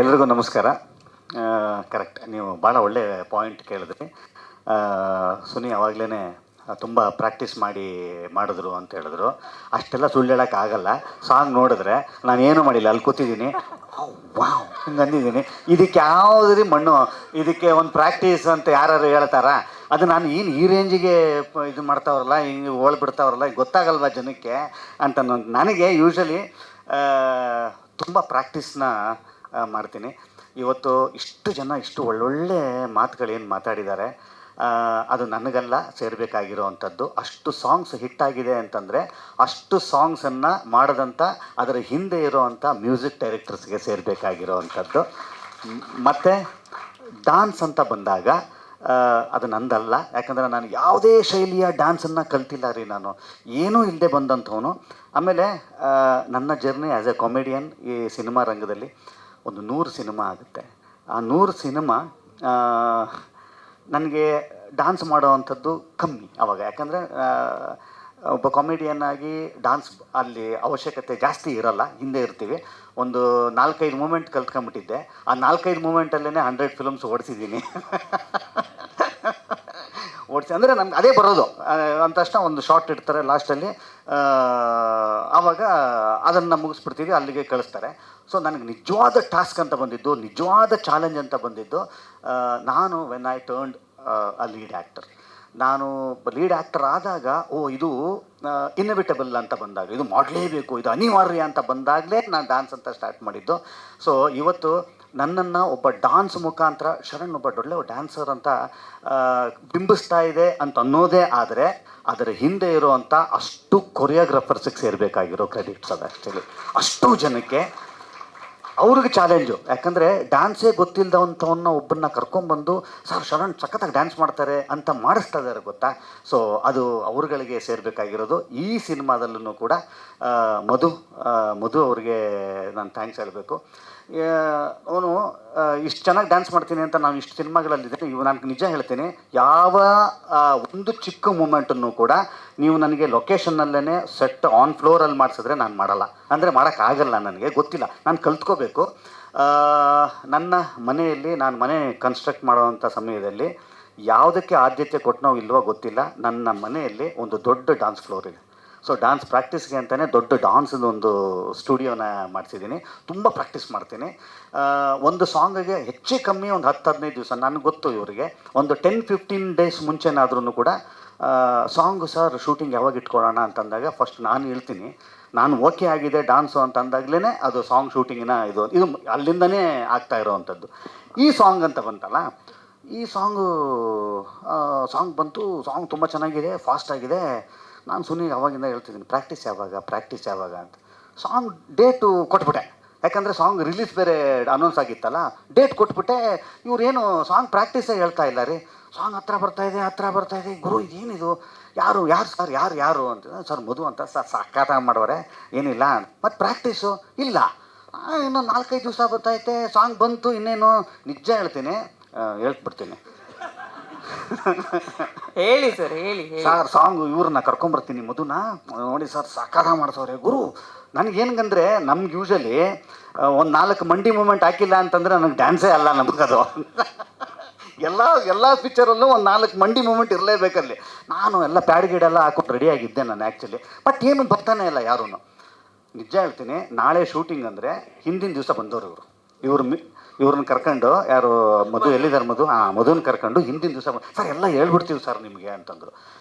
ಎಲ್ರಿಗೂ ನಮಸ್ಕಾರ. ಕರೆಕ್ಟ್, ನೀವು ಭಾಳ ಒಳ್ಳೆ ಪಾಯಿಂಟ್ ಕೇಳಿದ್ರಿ. ಸುನಿ ಅವಾಗಲೇ ತುಂಬ ಪ್ರಾಕ್ಟೀಸ್ ಮಾಡಿದ್ರು ಅಂತ ಹೇಳಿದ್ರು. ಅಷ್ಟೆಲ್ಲ ಸುಳ್ಳು ಹೇಳೋಕ್ಕಾಗಲ್ಲ. ಸಾಂಗ್ ನೋಡಿದ್ರೆ ನಾನು ಏನೂ ಮಾಡಿಲ್ಲ, ಅಲ್ಲಿ ಕೂತಿದ್ದೀನಿ, ವಾವ್ ಹಿಂಗೆ ಅಂದಿದ್ದೀನಿ. ಇದಕ್ಕೆ ಯಾವುದ್ರಿ ಮಣ್ಣು, ಇದಕ್ಕೆ ಒಂದು ಪ್ರಾಕ್ಟೀಸ್ ಅಂತ ಯಾರು ಹೇಳ್ತಾರ? ಅದು ನಾನು ಈ ರೇಂಜಿಗೆ ಇದು ಮಾಡ್ತಾವ್ರಲ್ಲ, ಹಿಂಗೆ ಓಳ್ಬಿಡ್ತಾವ್ರಲ್ಲ, ಗೊತ್ತಾಗಲ್ವ ಜನಕ್ಕೆ ಅಂತ ನನಗೆ ಯೂಶ್ವಲಿ ತುಂಬ ಪ್ರಾಕ್ಟೀಸ್ನ ಮಾಡ್ತೀನಿ. ಇವತ್ತು ಇಷ್ಟು ಜನ ಇಷ್ಟು ಒಳ್ಳೊಳ್ಳೆ ಮಾತುಗಳೇನು ಮಾತಾಡಿದ್ದಾರೆ, ಅದು ನನಗೆಲ್ಲ ಸೇರಬೇಕಾಗಿರೋ ಅಂಥದ್ದು. ಅಷ್ಟು ಸಾಂಗ್ಸ್ ಹಿಟ್ಟಾಗಿದೆ ಅಂತಂದರೆ ಅಷ್ಟು ಸಾಂಗ್ಸನ್ನು ಮಾಡಿದಂಥ ಅದರ ಹಿಂದೆ ಇರೋವಂಥ ಮ್ಯೂಸಿಕ್ ಡೈರೆಕ್ಟರ್ಸ್ಗೆ ಸೇರಬೇಕಾಗಿರೋ ಅಂಥದ್ದು. ಮತ್ತು ಡ್ಯಾನ್ಸ್ ಅಂತ ಬಂದಾಗ ಅದು ನಂದಲ್ಲ. ಯಾಕಂದರೆ ನಾನು ಯಾವುದೇ ಶೈಲಿಯ ಡ್ಯಾನ್ಸನ್ನು ಕಲ್ತಿಲ್ಲ ರೀ, ನಾನು ಏನೂ ಇಲ್ಲದೆ ಬಂದಂಥವನು. ಆಮೇಲೆ ನನ್ನ ಜರ್ನಿ ಆ್ಯಸ್ ಎ ಕಾಮಿಡಿಯನ್ ಈ ಸಿನಿಮಾ ರಂಗದಲ್ಲಿ ಒಂದು 100 ಸಿನಿಮಾ ಆಗುತ್ತೆ. ಆ 100 ಸಿನಿಮಾ ನನಗೆ ಡ್ಯಾನ್ಸ್ ಮಾಡೋವಂಥದ್ದು ಕಮ್ಮಿ ಆವಾಗ. ಯಾಕಂದರೆ ಒಬ್ಬ ಕಾಮಿಡಿಯನ್ ಆಗಿ ಡ್ಯಾನ್ಸ್ ಅಲ್ಲಿ ಅವಶ್ಯಕತೆ ಜಾಸ್ತಿ ಇರೋಲ್ಲ, ಹಿಂದೆ ಇರ್ತೀವಿ. ಒಂದು 4-5 ಮೂಮೆಂಟ್ ಕಲ್ತ್ಕೊಂಡ್ಬಿಟ್ಟಿದ್ದೆ. ಆ 4-5 ಮೂಮೆಂಟಲ್ಲೇ 100 ಫಿಲ್ಮ್ಸ್ ಓಡಿಸಿದ್ದೀನಿ. ಅಂದರೆ ನಮ್ಗೆ ಅದೇ ಬರೋದು ಅಂತ ತಕ್ಷಣ ಒಂದು ಶಾರ್ಟ್ ಇಡ್ತಾರೆ ಲಾಸ್ಟಲ್ಲಿ, ಆವಾಗ ಅದನ್ನು ಮುಗಿಸ್ಬಿಡ್ತೀವಿ, ಅಲ್ಲಿಗೆ ಕಳಿಸ್ತಾರೆ. ಸೊ ನನಗೆ ನಿಜವಾದ ಟಾಸ್ಕ್ ಅಂತ ಬಂದಿದ್ದು, ನಿಜವಾದ ಚಾಲೆಂಜ್ ಅಂತ ಬಂದಿದ್ದು, ನಾನು when I turned a lead actor. ನಾನು ಲೀಡ್ ಆ್ಯಕ್ಟರ್ ಆದಾಗ ಇದು ಇನ್ಎವಿಟಬಲ್ ಅಂತ ಬಂದಾಗ, ಇದು ಮಾಡಲೇಬೇಕು, ಇದು ಅನಿವಾರ್ಯ ಅಂತ ಬಂದಾಗಲೇ ನಾನು ಡ್ಯಾನ್ಸ್ ಅಂತ ಸ್ಟಾರ್ಟ್ ಮಾಡಿದ್ದು. ಸೊ ಇವತ್ತು ನನ್ನನ್ನು ಒಬ್ಬ ಡ್ಯಾನ್ಸ್ ಮುಖಾಂತರ ಶರಣ್ ಒಬ್ಬ ಒಳ್ಳೆ ಡ್ಯಾನ್ಸರ್ ಅಂತ ಬಿಂಬಿಸ್ತಾ ಇದೆ ಅಂತ ಅನ್ನೋದೇ ಆದರೆ, ಅದರ ಹಿಂದೆ ಇರುವಂಥ ಅಷ್ಟು ಕೊರಿಯೋಗ್ರಾಫರ್ಸಿಗೆ ಸೇರಬೇಕಾಗಿರೋ ಕ್ರೆಡಿಟ್ಸ್ ಅದು. ಆ್ಯಕ್ಚುಲಿ ಅಷ್ಟು ಜನಕ್ಕೆ ಅವ್ರಿಗೆ ಚಾಲೆಂಜು. ಯಾಕಂದರೆ ಡ್ಯಾನ್ಸೇ ಗೊತ್ತಿಲ್ಲದವಂಥವನ್ನ ಒಬ್ಬನ್ನ ಕರ್ಕೊಂಬಂದು ಸರ್ ಶರಣ್ ಸಖತ್ತಾಗಿ ಡ್ಯಾನ್ಸ್ ಮಾಡ್ತಾರೆ ಅಂತ ಮಾಡಿಸ್ತಾ ಇದ್ದಾರೆ, ಗೊತ್ತಾ? ಸೊ ಅದು ಅವ್ರುಗಳಿಗೆ ಸೇರಬೇಕಾಗಿರೋದು. ಈ ಸಿನಿಮಾದಲ್ಲೂ ಕೂಡ ಮಧು ಅವ್ರಿಗೆ ನಾನು ಥ್ಯಾಂಕ್ಸ್ ಹೇಳಬೇಕು. ಅವನು ಇಷ್ಟು ಚೆನ್ನಾಗಿ ಡ್ಯಾನ್ಸ್ ಮಾಡ್ತೀನಿ ಅಂತ ನಾನು ಇಷ್ಟು ಸಿನಿಮಾಗಳಲ್ಲಿದ್ದೀನಿ. ನಾನು ನಿಜ ಹೇಳ್ತೀನಿ, ಯಾವ ಒಂದು ಚಿಕ್ಕ ಮೂಮೆಂಟನ್ನು ಕೂಡ ನೀವು ನನಗೆ ಲೊಕೇಶನ್ನಲ್ಲೇ ಸೆಟ್ ಆನ್ ಫ್ಲೋರಲ್ಲಿ ಮಾಡಿಸಿದ್ರೆ ನಾನು ಮಾಡಲ್ಲ. ಅಂದರೆ ಮಾಡೋಕ್ಕಾಗಲ್ಲ, ನನಗೆ ಗೊತ್ತಿಲ್ಲ, ನಾನು ಕಲ್ತ್ಕೋಬೇಕು. ನನ್ನ ಮನೆಯಲ್ಲಿ ನಾನು ಮನೆ ಕನ್ಸ್ಟ್ರಕ್ಟ್ ಮಾಡೋವಂಥ ಸಮಯದಲ್ಲಿ ಯಾವುದಕ್ಕೆ ಆದ್ಯತೆ ಕೊಟ್ಟನೋ ಇಲ್ವೋ ಗೊತ್ತಿಲ್ಲ, ನನ್ನ ಮನೆಯಲ್ಲಿ ಒಂದು ದೊಡ್ಡ ಡ್ಯಾನ್ಸ್ ಫ್ಲೋರ್ ಇದೆ. ಸೊ ಡ್ಯಾನ್ಸ್ ಪ್ರಾಕ್ಟೀಸ್ಗೆ ಅಂತಲೇ ದೊಡ್ಡ ಡ್ಯಾನ್ಸದ್ದು ಒಂದು ಸ್ಟುಡಿಯೋನ ಮಾಡಿಸಿದ್ದೀನಿ. ತುಂಬ ಪ್ರಾಕ್ಟೀಸ್ ಮಾಡ್ತೀನಿ. ಒಂದು ಸಾಂಗಿಗೆ ಹೆಚ್ಚು ಕಮ್ಮಿ ಒಂದು 10-15 ದಿವಸ, ನನಗೆ ಗೊತ್ತು ಇವರಿಗೆ, ಒಂದು 10-15 ಡೇಸ್ ಮುಂಚೆನಾದ್ರೂ ಕೂಡ ಸಾಂಗು ಸರ್ ಶೂಟಿಂಗ್ ಯಾವಾಗ ಇಟ್ಕೊಳ್ಳೋಣ ಅಂತಂದಾಗ ಫಸ್ಟ್ ನಾನು ಹೇಳ್ತೀನಿ, ನಾನು ಓಕೆ ಆಗಿದೆ ಡ್ಯಾನ್ಸು ಅಂತ ಅಂದಾಗಲೇ ಅದು ಸಾಂಗ್ ಶೂಟಿಂಗಿನ ಇದು ಅಲ್ಲಿಂದನೇ ಆಗ್ತಾ ಇರೋವಂಥದ್ದು. ಈ ಸಾಂಗ್ ಅಂತ ಬಂತಲ್ಲ, ಈ ಸಾಂಗ್ ಬಂತು, ಸಾಂಗ್ ತುಂಬ ಚೆನ್ನಾಗಿದೆ, ಫಾಸ್ಟಾಗಿದೆ. ನಾನು ಸುನಿಗೆ ಅವಾಗಿಂದ ಹೇಳ್ತಿದ್ದೀನಿ, ಪ್ರಾಕ್ಟೀಸ್ ಯಾವಾಗ ಅಂತ. ಸಾಂಗ್ ಡೇಟು ಕೊಟ್ಬಿಟ್ಟೆ, ಯಾಕಂದರೆ ಸಾಂಗ್ ರಿಲೀಸ್ ಬೇರೆ ಅನೌನ್ಸ್ ಆಗಿತ್ತಲ್ಲ, ಡೇಟ್ ಕೊಟ್ಬಿಟ್ಟೆ. ಇವ್ರೇನು ಸಾಂಗ್ ಪ್ರಾಕ್ಟೀಸೇ ಹೇಳ್ತಾ ಇಲ್ಲ ರೀ, ಸಾಂಗ್ ಹತ್ರ ಬರ್ತಾಯಿದೆ, ಗುರು ಇದೇನಿದು, ಯಾರು ಸರ್ ಯಾರು ಅಂತ. ಸರ್ ಮಧು ಅಂತ ಸರ್, ಸಕ್ಕತ್ತಾಗಿ ಮಾಡೋರೆ, ಏನಿಲ್ಲ. ಮತ್ತು ಪ್ರಾಕ್ಟೀಸು ಇಲ್ಲ, ಇನ್ನೂ 4-5 ದಿವಸ ಬರ್ತಾಯಿತ್ತೆ, ಸಾಂಗ್ ಬಂತು, ಇನ್ನೇನು. ನಿಜ ಹೇಳ್ತೀನಿ, ಹೇಳ್ಬಿಡ್ತೀನಿ, ಹೇಳಿ ಸರ್, ಹೇಳಿ ಸರ್ ಸಾಂಗು ಇವ್ರನ್ನ ಕರ್ಕೊಂಬರ್ತೀನಿ, ಮಧುನ ನೋಡಿ ಸರ್ ಸಕ್ಕತ್ತಾಗಿ ಮಾಡ್ಸವ್ರೆ ಗುರು. ನನಗೇನಂದ್ರೆ ನಮ್ಗೆ ಯೂಶಲಿ ಒಂದು 4 ಮಂಡಿ ಮೂಮೆಂಟ್ ಹಾಕಿಲ್ಲ ಅಂತಂದರೆ ನನಗೆ ಡ್ಯಾನ್ಸೇ ಅಲ್ಲ ನಮಗದು. ಎಲ್ಲ ಪಿಕ್ಚರಲ್ಲೂ ಒಂದು 4 ಮಂಡಿ ಮೂಮೆಂಟ್ ಇರಲೇಬೇಕಲ್ಲಿ. ನಾನು ಎಲ್ಲ ಪ್ಯಾಡ್ ಗೀಡೆಲ್ಲ ಹಾಕ್ಬಿಟ್ಟು ರೆಡಿಯಾಗಿದ್ದೆ ನಾನು ಆ್ಯಕ್ಚುಲಿ. ಬಟ್ ಏನು ಬರ್ತಾನೆ ಇಲ್ಲ ಯಾರೂ. ನಿಜ ಹೇಳ್ತೀನಿ, ನಾಳೆ ಶೂಟಿಂಗ್ ಅಂದರೆ ಹಿಂದಿನ ದಿವಸ ಬಂದವರು ಇವ್ರನ್ನ ಕರ್ಕೊಂಡು, ಯಾರು ಮಧು ಎಲ್ಲಿದ್ದಾರೆ ಮಧುನ ಕರ್ಕೊಂಡು ಹಿಂದಿನ ದಿವಸ ಸರ್ ಎಲ್ಲ ಹೇಳ್ಬಿಡ್ತೀವಿ ಸರ್ ನಿಮಗೆ ಅಂತಂದರು.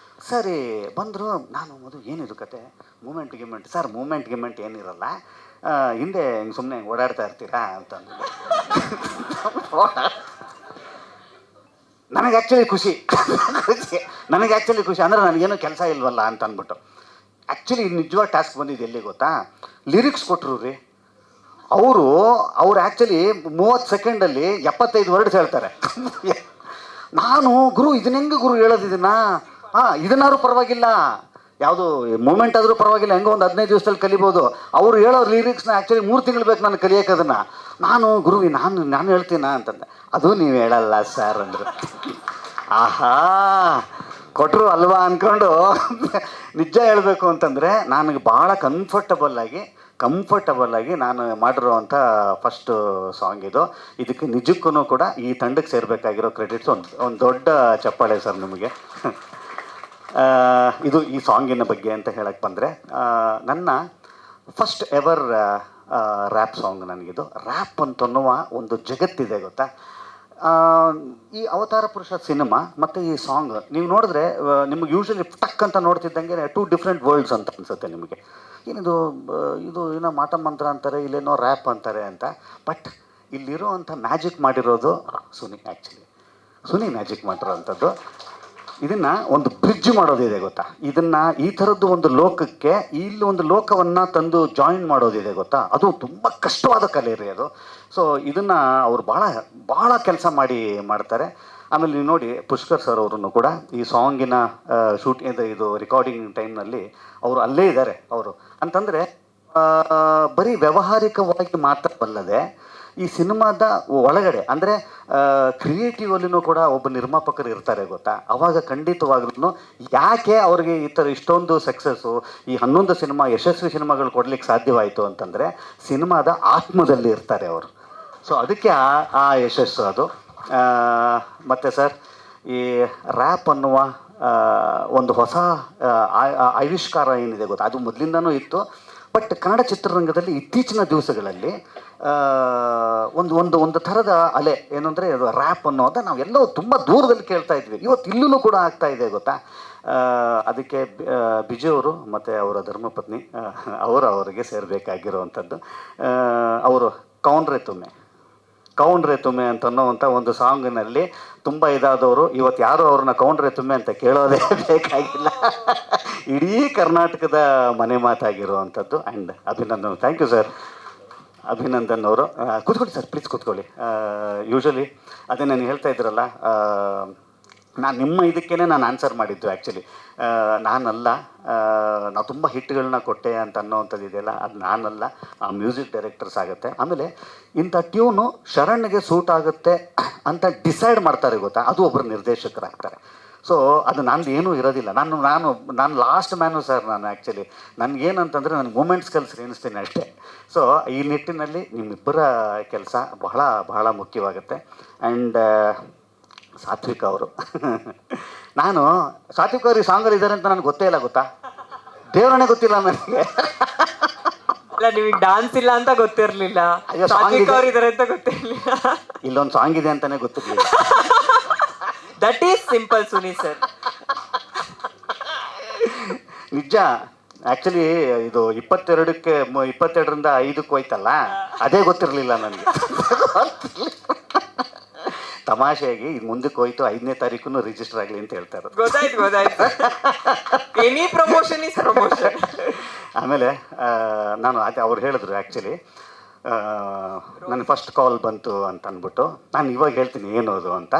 ಸರಿ ಬಂದರು. ನಾನು ಮಧು ಏನಿದು ಕತೆ, ಮೂಮೆಂಟ್ ಸರ್ ಮೂಮೆಂಟ್ ಏನಿರಲ್ಲ, ಹಿಂದೆ ಹಿಂಗೆ ಸುಮ್ಮನೆ ಓಡಾಡ್ತಾ ಇರ್ತೀರಾ ಅಂತಂದ್ರು. ನನಗೆ ಆ್ಯಕ್ಚುಲಿ ಖುಷಿ ಅಂದರೆ ನನಗೇನು ಕೆಲಸ ಇಲ್ವಲ್ಲ ಅಂತ ಅಂದ್ಬಿಟ್ಟು. ಆ್ಯಕ್ಚುಲಿ ನಿಜವಾದ ಟಾಸ್ಕ್ ಬಂದಿದ್ದು ಎಲ್ಲಿ ಗೊತ್ತಾ, ಲಿರಿಕ್ಸ್ ಕೊಟ್ಟರು ರೀ ಅವರು ಆ್ಯಕ್ಚುಲಿ 30 ಸೆಕೆಂಡಲ್ಲಿ 75 ವರ್ಡ್ಸ್ ಹೇಳ್ತಾರೆ. ನಾನು ಗುರು ಇದನ್ನ ಗುರು ಹೇಳೋದಿದನ್ನ, ಇದನ್ನಾದ್ರೂ ಪರವಾಗಿಲ್ಲ, ಯಾವುದು ಮೂಮೆಂಟ್ ಆದರೂ ಪರವಾಗಿಲ್ಲ, ಹೆಂಗೋ ಒಂದು 15 ದಿವಸದಲ್ಲಿ ಕಲಿಬೋದು. ಅವರು ಹೇಳೋ ಲಿರಿಕ್ಸ್ನ ಆ್ಯಕ್ಚುಲಿ 3 ತಿಂಗಳು ಬೇಕು ನಾನು ಕಲಿಯೋಕೆ ಅದನ್ನು. ನಾನು ಗುರು ನಾನು ಹೇಳ್ತೀನ ಅಂತಂದೆ. ಅದು ನೀವು ಹೇಳಲ್ಲ ಸರ್ ಅಂದರು. ಆಹಾ ಕೊಟ್ಟರು ಅಲ್ವಾ ಅಂದ್ಕೊಂಡು. ನಿಜ ಹೇಳಬೇಕು ಅಂತಂದರೆ ನನಗೆ ಭಾಳ ಕಂಫರ್ಟಬಲ್ ಆಗಿ ಕಂಫರ್ಟಬಲ್ ಆಗಿ ನಾನು ಮಾಡಿರುವಂಥ ಫಸ್ಟ್ ಸಾಂಗ್ ಇದು. ಇದಕ್ಕೆ ನಿಜಕ್ಕೂ ಕೂಡ ಈ ತಂಡಕ್ಕೆ ಸೇರಬೇಕಾಗಿರೋ ಕ್ರೆಡಿಟ್ಸ್ ಒಂದು ದೊಡ್ಡ ಚಪ್ಪಾಳೆ ಸರ್ ನಿಮಗೆ. ಇದು ಈ ಸಾಂಗಿನ ಬಗ್ಗೆ ಅಂತ ಹೇಳಕ್ಕೆ ಬಂದರೆ, ನನ್ನ ಫಸ್ಟ್ ಎವರ್ ರ್ಯಾಪ್ ಸಾಂಗ್ ನನಗಿದು. ರ್ಯಾಪ್ ಅಂತನ್ನುವ ಒಂದು ಜಗತ್ತಿದೆ ಗೊತ್ತಾ. ಈ ಅವತಾರ ಪುರುಷ ಸಿನಿಮಾ ಮತ್ತು ಈ ಸಾಂಗ್ ನೀವು ನೋಡಿದ್ರೆ ನಿಮಗೆ ಯೂಶ್ವಲಿ ಟಕ್ ಅಂತ ನೋಡ್ತಿದ್ದಂಗೆ 2 ಡಿಫ್ರೆಂಟ್ ವರ್ಲ್ಡ್ಸ್ ಅಂತ ಅನಿಸುತ್ತೆ ನಿಮಗೆ. ಏನಿದು ಇದು ಏನೋ ಮಾಟ ಮಂತ್ರ ಅಂತಾರೆ, ಇಲ್ಲೇನೋ ರ್ಯಾಪ್ ಅಂತಾರೆ ಅಂತ. ಬಟ್ ಇಲ್ಲಿರೋ ಮ್ಯಾಜಿಕ್ ಮಾಡಿರೋದು ಸುನಿ. ಆ್ಯಕ್ಚುಲಿ ಸುನಿ ಮ್ಯಾಜಿಕ್ ಮಾಡಿರೋವಂಥದ್ದು. ಇದನ್ನು ಒಂದು ಬ್ರಿಡ್ಜ್ ಮಾಡೋದಿದೆ ಗೊತ್ತಾ. ಇದನ್ನು ಈ ಥರದ್ದು ಒಂದು ಲೋಕಕ್ಕೆ ಇಲ್ಲಿ ಒಂದು ಲೋಕವನ್ನು ತಂದು ಜಾಯಿನ್ ಮಾಡೋದಿದೆ ಗೊತ್ತಾ. ಅದು ತುಂಬ ಕಷ್ಟವಾದ ಕಲೆ ರೀ ಅದು. ಸೊ ಇದನ್ನು ಅವರು ಭಾಳ ಕೆಲಸ ಮಾಡ್ತಾರೆ. ಆಮೇಲೆ ನೀವು ನೋಡಿ ಪುಷ್ಕರ್ ಸರ್ ಅವರನ್ನು ಕೂಡ ಈ ಸಾಂಗಿನ ಇದು ರೆಕಾರ್ಡಿಂಗ್ ಟೈಮ್ನಲ್ಲಿ ಅವರು ಅಲ್ಲೇ ಇದ್ದಾರೆ. ಅವರು ಅಂತಂದರೆ ಬರೀ ವ್ಯಾವಹಾರಿಕವಾಗಿ ಮಾತ್ರವಲ್ಲದೆ ಈ ಸಿನಿಮಾದ ಒಳಗಡೆ ಅಂದರೆ ಕ್ರಿಯೇಟಿವಲ್ಲಿನೂ ಕೂಡ ಒಬ್ಬ ನಿರ್ಮಾಪಕರು ಇರ್ತಾರೆ ಗೊತ್ತಾ. ಅವಾಗ ಖಂಡಿತವಾಗ್ಲೂ ಯಾಕೆ ಅವ್ರಿಗೆ ಈ ಥರ ಇಷ್ಟೊಂದು ಸಕ್ಸಸ್ಸು, ಈ 11 ಸಿನಿಮಾ ಯಶಸ್ವಿ ಸಿನಿಮಾಗಳು ಕೊಡ್ಲಿಕ್ಕೆ ಸಾಧ್ಯವಾಯಿತು ಅಂತಂದರೆ ಸಿನಿಮಾದ ಆತ್ಮದಲ್ಲಿ ಇರ್ತಾರೆ ಅವರು. ಸೊ ಅದಕ್ಕೆ ಆ ಯಶಸ್ಸು ಅದು. ಮತ್ತು ಸರ್ ಈ ರ್ಯಾಪ್ ಅನ್ನುವ ಒಂದು ಹೊಸ ಆವಿಷ್ಕಾರ ಏನಿದೆ ಗೊತ್ತಾ, ಅದು ಮೊದಲಿಂದನೂ ಇತ್ತು. ಬಟ್ ಕನ್ನಡ ಚಿತ್ರರಂಗದಲ್ಲಿ ಇತ್ತೀಚಿನ ದಿವಸಗಳಲ್ಲಿ ಒಂದು ಥರದ ಅಲೆ ಏನು ಅಂದರೆ ಅದು ರ್ಯಾಪ್ ಅನ್ನೋದು ನಾವೆಲ್ಲೋ ತುಂಬ ದೂರದಲ್ಲಿ ಕೇಳ್ತಾ ಇದ್ವಿ. ಇವತ್ತು ಇಲ್ಲೂ ಕೂಡ ಆಗ್ತಾ ಇದೆ ಗೊತ್ತಾ. ಅದಕ್ಕೆ ಬಿಜಯವರು ಮತ್ತು ಅವರ ಧರ್ಮಪತ್ನಿ ಅವರಿಗೆ ಸೇರಬೇಕಾಗಿರುವಂಥದ್ದು. ಅವರು ಕೌಂಡ್ರೆ ತುಮ್ಮೆ ಅಂತನ್ನೋವಂಥ ಒಂದು ಸಾಂಗಿನಲ್ಲಿ ತುಂಬ ಇದಾದವರು ಇವತ್ತು ಯಾರು ಅವ್ರನ್ನ ಕೌಂಡ್ರೆ ತುಮ್ಮೆ ಅಂತ ಕೇಳೋದೇ ಬೇಕಾಗಿಲ್ಲ. ಇಡೀ ಕರ್ನಾಟಕದ ಮನೆ ಮಾತಾಗಿರುವಂಥದ್ದು. And Abhinandan. Thank you sir Abhinandan ಅವರು. ಕೂತ್ಕೊಳ್ಳಿ ಸರ್, ಪ್ಲೀಸ್ ಕೂತ್ಕೊಳ್ಳಿ. ಯೂಶ್ವಲಿ ಅದೇ ನಾನು ಹೇಳ್ತಾ ಇದ್ರಲ್ಲ, ನಾನು ನಿಮ್ಮ ಇದಕ್ಕೇ ನಾನು ಆನ್ಸರ್ ಮಾಡಿದ್ದು ಆ್ಯಕ್ಚುಲಿ ನಾನಲ್ಲ. ನಾವು ತುಂಬ ಹಿಟ್ಗಳನ್ನ ಕೊಟ್ಟೆ ಅಂತ ಅನ್ನೋವಂಥದ್ದು ಇದೆಯಲ್ಲ, ಅದು ನಾನಲ್ಲ, ಆ ಮ್ಯೂಸಿಕ್ ಡೈರೆಕ್ಟರ್ಸ್ ಆಗುತ್ತೆ. ಆಮೇಲೆ ಇಂಥ ಟ್ಯೂನು ಶರಣ್ಗೆ ಸೂಟ್ ಆಗುತ್ತೆ ಅಂತ ಡಿಸೈಡ್ ಮಾಡ್ತಾರೆ ಗೊತ್ತಾ, ಅದು ಒಬ್ಬರು ನಿರ್ದೇಶಕರಾಗ್ತಾರೆ. ಸೊ ಅದು ನಂದು ಏನೂ ಇರೋದಿಲ್ಲ. ನಾನು ಲಾಸ್ಟ್ ಮ್ಯಾನು ಸರ್. ನಾನು ಆ್ಯಕ್ಚುಲಿ ನನಗೇನಂತಂದರೆ ನನಗೆ ಮೂಮೆಂಟ್ಸ್ ಕಲಿಸಿ ಎಣಿಸ್ತೀನಿ ಅಷ್ಟೇ. ಸೊ ಈ ನಿಟ್ಟಿನಲ್ಲಿ ನಿಮ್ಮಿಬ್ಬರ ಕೆಲಸ ಬಹಳ ಮುಖ್ಯವಾಗುತ್ತೆ. ಆ್ಯಂಡ್ ಸಾತ್ವಿಕ್ ಅವರು ನಾನು ಸಾತ್ವಿಕ್ ಅವರು ಈ ಸಾಂಗಲ್ಲಿ ಇದ್ದಾರೆ ಅಂತ ನನಗೆ ಗೊತ್ತೇ ಇಲ್ಲ ಗೊತ್ತಾ. ದೇವರನ್ನೇ ಗೊತ್ತಿಲ್ಲ ನನಗೆ. ಅಲ್ಲ, ನಿಮಗೆ ಡಾನ್ಸ್ ಇಲ್ಲ ಅಂತ ಗೊತ್ತಿರಲಿಲ್ಲ, ಸಾತ್ವಿಕ್ ಅವರು ಇದ್ದಾರೆ ಅಂತ ಗೊತ್ತಿರಲಿಲ್ಲ. ಇಲ್ಲೊಂದು ಸಾಂಗ್ ಇದೆ ಅಂತಾನೆ ಗೊತ್ತಿರಲಿಲ್ಲ. That is simple Suni sir. ನಿಜ. ಆ್ಯಕ್ಚುಲಿ ಇದು 22ರಿಂದ 5ಕ್ಕೆ ಹೋಯ್ತಲ್ಲ, ಅದೇ ಗೊತ್ತಿರಲಿಲ್ಲ ನನಗೆ. ತಮಾಷೆಯಾಗಿ ಇದು ಮುಂದಕ್ಕೆ ಹೋಯ್ತು, 5ನೇ ತಾರೀಕು ರಿಜಿಸ್ಟರ್ ಆಗಲಿ ಅಂತ ಹೇಳ್ತಾರೆ. ಗೊತ್ತಾಯ್ತು. Any promotion is promotion. ಆಮೇಲೆ ನಾನು ಅದೇ ಅವ್ರು ಹೇಳಿದ್ರು ಆ್ಯಕ್ಚುಲಿ ನನಗೆ ಫಸ್ಟ್ ಕಾಲ್ ಬಂತು ಅಂತ ಅಂದ್ಬಿಟ್ಟು. ನಾನು ಇವಾಗ ಹೇಳ್ತೀನಿ ಏನೋದು ಅಂತ.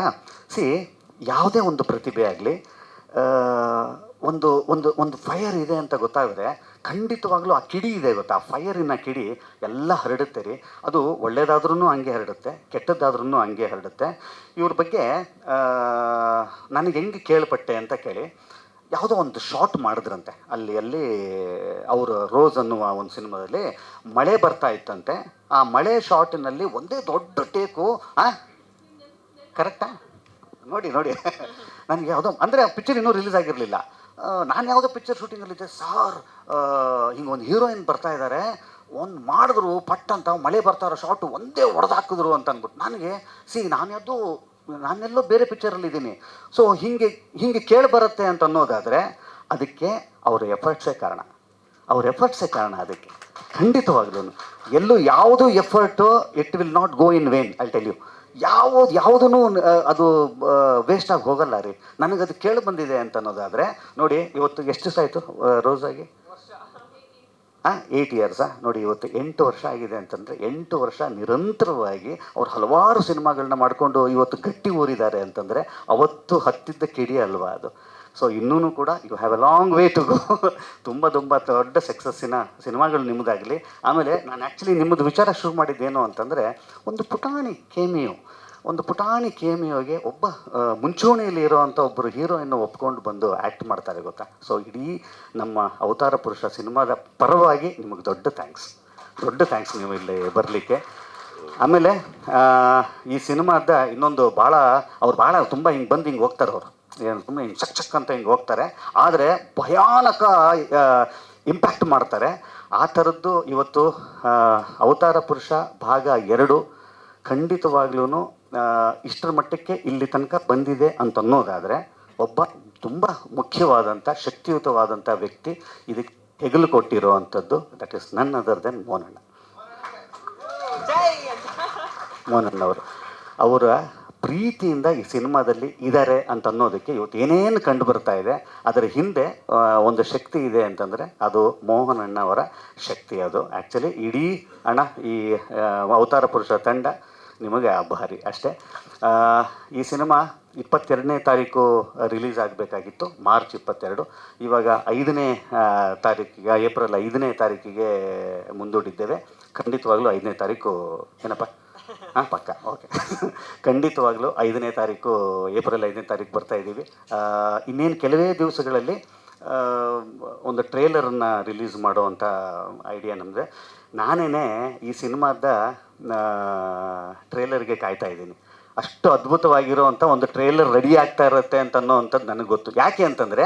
ಯಾವುದೇ ಒಂದು ಪ್ರತಿಭೆ ಆಗಲಿ ಒಂದು ಫೈರ್ ಇದೆ ಅಂತ ಗೊತ್ತಾದರೆ ಖಂಡಿತವಾಗ್ಲೂ ಆ ಕಿಡಿ ಇದೆ ಗೊತ್ತಾ, ಆ ಫೈರಿನ ಕಿಡಿ ಎಲ್ಲ ಹರಡುತ್ತೆ ರೀ. ಅದು ಒಳ್ಳೆಯದಾದ್ರೂ ಹಂಗೆ ಹರಡುತ್ತೆ, ಕೆಟ್ಟದ್ದಾದ್ರೂ ಹಂಗೆ ಹರಡುತ್ತೆ. ಇವ್ರ ಬಗ್ಗೆ ನನಗೆ ಹೆಂಗೆ ಕೇಳ್ಪಟ್ಟೆ ಅಂತ ಕೇಳಿ, ಯಾವುದೋ ಒಂದು ಶಾಟ್ ಮಾಡಿದ್ರಂತೆ ಅಲ್ಲಿ ಅವರು ರೋಸ್ ಅನ್ನುವ ಒಂದು ಸಿನಿಮಾದಲ್ಲಿ ಮಳೆ ಬರ್ತಾ ಇತ್ತಂತೆ. ಆ ಮಳೆ ಶಾಟಿನಲ್ಲಿ ಒಂದೇ ದೊಡ್ಡ ಟೇಕು. ಕರೆಕ್ಟಾ? ನೋಡಿ ನನಗೆ ಯಾವುದೋ ಅಂದರೆ ಆ ಪಿಕ್ಚರ್ ಇನ್ನೂ ರಿಲೀಸ್ ಆಗಿರಲಿಲ್ಲ. ನಾನು ಯಾವುದೋ ಪಿಕ್ಚರ್ ಶೂಟಿಂಗಲ್ಲಿದ್ದೆ ಸಾರ್, ಹಿಂಗೊಂದು ಹೀರೋಯಿನ್ ಬರ್ತಾ ಇದ್ದಾರೆ, ಒಂದು ಮಾಡಿದ್ರು ಪಟ್ ಅಂತ ಮಳೆ ಬರ್ತಾ ಇರೋ ಶಾಟು ಒಂದೇ ಹೊಡೆದಾಕಿದ್ರು ಅಂತ ಅಂದ್ಬಿಟ್ಟು ನನಗೆ ನಾನೆಲ್ಲೋ ಬೇರೆ ಪಿಕ್ಚರಲ್ಲಿದ್ದೀನಿ. ಸೊ ಹಿಂಗೆ ಕೇಳಿ ಬರುತ್ತೆ ಅಂತ ಅನ್ನೋದಾದರೆ ಅದಕ್ಕೆ ಅವ್ರ ಎಫರ್ಟ್ಸೇ ಕಾರಣ ಅದಕ್ಕೆ. ಖಂಡಿತವಾಗ್ಲೂ ಯಾವುದೂ effort it will not go in vain. I tell you, ಯಾವುದೂ ಅದು ವೇಸ್ಟಾಗಿ ಹೋಗಲ್ಲ ರೀ. ನನಗದು ಕೇಳಿ ಬಂದಿದೆ ಅಂತ ಅನ್ನೋದಾದರೆ ನೋಡಿ, ಇವತ್ತು ಎಷ್ಟು ದಿವಸ ಆಯಿತು ರೋಸಾಗಿ? 8 ಇಯರ್ಸಾ? ನೋಡಿ, ಇವತ್ತು 8 ವರ್ಷ ಆಗಿದೆ ಅಂತಂದರೆ 8 ವರ್ಷ ನಿರಂತರವಾಗಿ ಅವ್ರು ಹಲವಾರು ಸಿನಿಮಾಗಳನ್ನ ಮಾಡಿಕೊಂಡು ಇವತ್ತು ಗಟ್ಟಿ ಊರಿದ್ದಾರೆ ಅಂತಂದರೆ ಅವತ್ತು ಹತ್ತಿದ್ದ ಕಿಡಿ ಅಲ್ವಾ ಅದು. ಸೊ ಇನ್ನೂ ಕೂಡ you have a long way to go. ತುಂಬ ದೊಡ್ಡ ಸಕ್ಸಸ್ಸಿನ ಸಿನಿಮಾಗಳು ನಿಮ್ಮದಾಗಲಿ. ಆಮೇಲೆ ನಾನು ಆ್ಯಕ್ಚುಲಿ ನಿಮ್ಮದು ವಿಚಾರ ಶುರು ಮಾಡಿದ್ದೇನು ಅಂತಂದರೆ, ಒಂದು ಪುಟಾಣಿ ಕೇಮಿಯೋಗೆ ಒಬ್ಬ ಮುಂಚೂಣಿಯಲ್ಲಿ ಇರೋವಂಥ ಒಬ್ಬರು ಹೀರೋಯನ್ನು ಒಪ್ಕೊಂಡು ಬಂದು ಆ್ಯಕ್ಟ್ ಮಾಡ್ತಾರೆ ಗೊತ್ತಾ. ಸೊ ಇಡೀ ನಮ್ಮ ಅವತಾರ ಪುರುಷ ಸಿನಿಮಾದ ಪರವಾಗಿ ನಿಮಗೆ ದೊಡ್ಡ ಥ್ಯಾಂಕ್ಸ್. ದೊಡ್ಡ ಥ್ಯಾಂಕ್ಸ್ ನೀವು ಇಲ್ಲಿ ಬರಲಿಕ್ಕೆ. ಆಮೇಲೆ ಈ ಸಿನಿಮಾದ ಇನ್ನೊಂದು ಭಾಳ ಅವ್ರು ಭಾಳ ತುಂಬ ಹಿಂಗೆ ಬಂದು ಹಿಂಗೆ ಹೋಗ್ತಾರೆ ಅವರು, ಏನು ತುಂಬ ಹಿಂಗೆ ಚಕ್ ಚಕ್ ಅಂತ ಹಿಂಗೆ ಹೋಗ್ತಾರೆ, ಆದರೆ ಭಯಾನಕ ಇಂಪ್ಯಾಕ್ಟ್ ಮಾಡ್ತಾರೆ. ಆ ಥರದ್ದು ಇವತ್ತು ಅವತಾರ ಪುರುಷ ಭಾಗ 2 ಖಂಡಿತವಾಗ್ಲೂ ಇಷ್ಟರ ಮಟ್ಟಕ್ಕೆ ಇಲ್ಲಿ ತನಕ ಬಂದಿದೆ ಅಂತ ಅನ್ನೋದಾದರೆ ಒಬ್ಬ ತುಂಬ ಮುಖ್ಯವಾದಂಥ ಶಕ್ತಿಯುತವಾದಂಥ ವ್ಯಕ್ತಿ ಇದಕ್ಕೆ ಹೆಗಲು ಕೊಟ್ಟಿರೋ ಅಂಥದ್ದು, that is none other than ಮೋಹನಣ್ಣ. ಮೋಹನಣ್ಣವರು ಅವರ ಪ್ರೀತಿಯಿಂದ ಈ ಸಿನಿಮಾದಲ್ಲಿ ಇದ್ದಾರೆ ಅಂತ ಅನ್ನೋದಕ್ಕೆ ಇವತ್ತು ಏನೇನು ಕಂಡು ಬರ್ತಾ ಇದೆ, ಅದರ ಹಿಂದೆ ಒಂದು ಶಕ್ತಿ ಇದೆ ಅಂತಂದರೆ ಅದು ಮೋಹನಣ್ಣವರ ಶಕ್ತಿ. ಅದು ಆ್ಯಕ್ಚುಲಿ ಇಡೀ ಈ ಅವತಾರ ಪುರುಷ ತಂಡ ನಿಮಗೆ ಆಭಾರಿ ಅಷ್ಟೇ. ಈ ಸಿನಿಮಾ 22ನೇ ತಾರೀಕು ರಿಲೀಸ್ ಆಗಬೇಕಾಗಿತ್ತು, ಮಾರ್ಚ್ 22. ಇವಾಗ 5ನೇ ತಾರೀಕಿಗೆ, ಏಪ್ರಿಲ್ 5ನೇ ತಾರೀಕಿಗೆ ಮುಂದೂಡಿದ್ದೇವೆ. ಖಂಡಿತವಾಗ್ಲೂ 5ನೇ ತಾರೀಕು ಏನಪ್ಪ, ಹಾಂ ಪಕ್ಕ, ಓಕೆ. ಖಂಡಿತವಾಗ್ಲೂ 5ನೇ ತಾರೀಕು, ಏಪ್ರಿಲ್ 5ನೇ ತಾರೀಕು ಬರ್ತಾ ಇದ್ದೀವಿ. ಇನ್ನೇನು ಕೆಲವೇ ದಿವಸಗಳಲ್ಲಿ ಒಂದು ಟ್ರೇಲರನ್ನು ರಿಲೀಸ್ ಮಾಡೋವಂಥ ಐಡಿಯಾ ನಮ್ಮದು. ನಾನೇ ಈ ಸಿನಿಮಾದ ಟ್ರೇಲರ್ಗೆ ಕಾಯ್ತಾ ಇದ್ದೀನಿ. ಅಷ್ಟು ಅದ್ಭುತವಾಗಿರೋವಂಥ ಒಂದು ಟ್ರೇಲರ್ ರೆಡಿ ಆಗ್ತಾ ಇರುತ್ತೆ ಅಂತ ಅನ್ನೋವಂಥದ್ದು ನನಗೆ ಗೊತ್ತು. ಯಾಕೆ ಅಂತಂದರೆ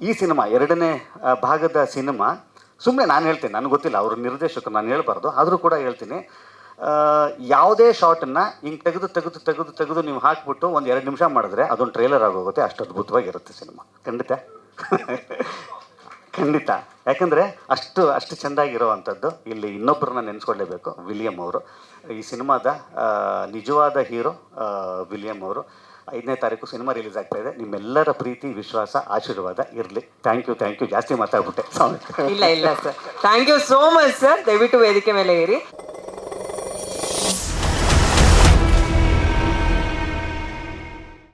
ಈ ಸಿನಿಮಾ 2ನೇ ಭಾಗದ ಸಿನಿಮಾ, ಸುಮ್ಮನೆ ನಾನು ಹೇಳ್ತೀನಿ, ನನಗೆ ಗೊತ್ತಿಲ್ಲ, ಅವ್ರ ನಿರ್ದೇಶಕರು, ನಾನು ಹೇಳ್ಬಾರ್ದು, ಆದರೂ ಕೂಡ ಹೇಳ್ತೀನಿ, ಯಾವುದೇ ಶಾರ್ಟನ್ನು ಹಿಂಗೆ ತೆಗೆದು ನೀವು ಹಾಕ್ಬಿಟ್ಟು ಒಂದು 2 ನಿಮಿಷ ಮಾಡಿದ್ರೆ ಅದೊಂದು ಟ್ರೇಲರ್ ಆಗೋಗುತ್ತೆ. ಅಷ್ಟು ಅದ್ಭುತವಾಗಿರುತ್ತೆ ಸಿನಿಮಾ, ಖಂಡಿತ ಖಂಡಿತ. ಯಾಕಂದರೆ ಅಷ್ಟು ಚೆಂದಾಗಿರೋ ಅಂಥದ್ದು. ಇಲ್ಲಿ ಇನ್ನೊಬ್ಬರನ್ನ ನೆನೆಸ್ಕೊಳ್ಳೇಬೇಕು, ವಿಲಿಯಂ ಅವರು. ಈ ಸಿನಿಮಾದ ನಿಜವಾದ ಹೀರೋ ವಿಲಿಯಂ ಅವರು. 5ನೇ ತಾರೀಕು ಸಿನಿಮಾ ರಿಲೀಸ್ ಆಗ್ತಾ ಇದೆ. ನಿಮ್ಮೆಲ್ಲರ ಪ್ರೀತಿ, ವಿಶ್ವಾಸ, ಆಶೀರ್ವಾದ ಇರಲಿ. Thank you. ಜಾಸ್ತಿ ಮಾತಾಡ್ಬಿಟ್ಟೆ. ಇಲ್ಲ sir, thank you so much sir. ದಯವಿಟ್ಟು ವೇದಿಕೆ ಮೇಲೆ ಇರಿ.